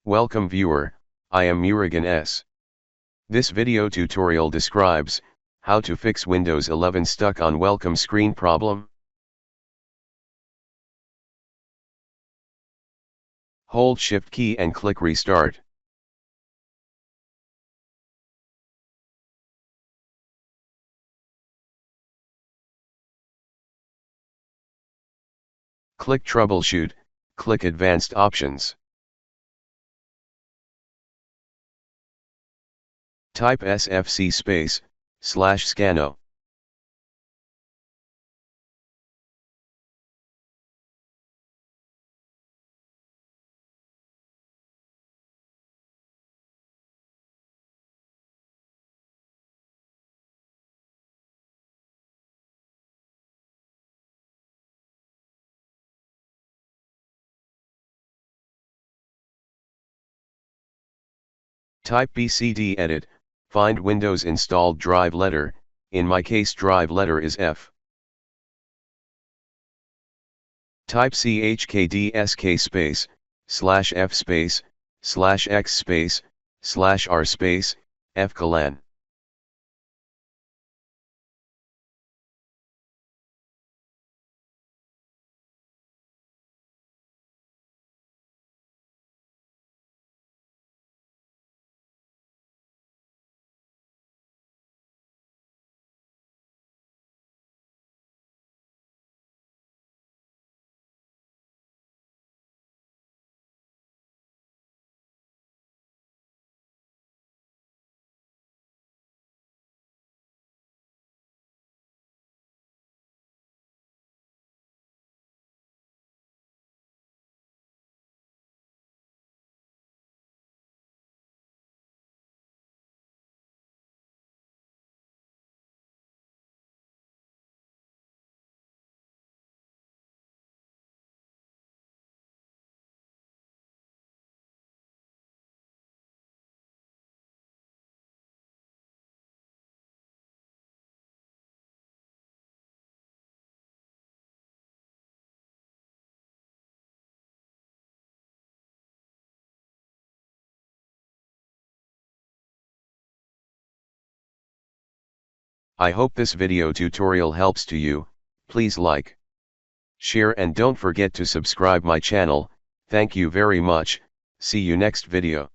Welcome viewer, I am Murugan S. This video tutorial describes how to fix Windows 11 stuck on welcome screen problem. Hold Shift key and click Restart. Click Troubleshoot, click Advanced Options. Type sfc/scanno. Type bcdedit, find Windows installed drive letter, in my case drive letter is F. Type chkdsk /f /x /r fcolan. I hope this video tutorial helps to you. Please like, share and don't forget to subscribe my channel. Thank you very much. See you next video.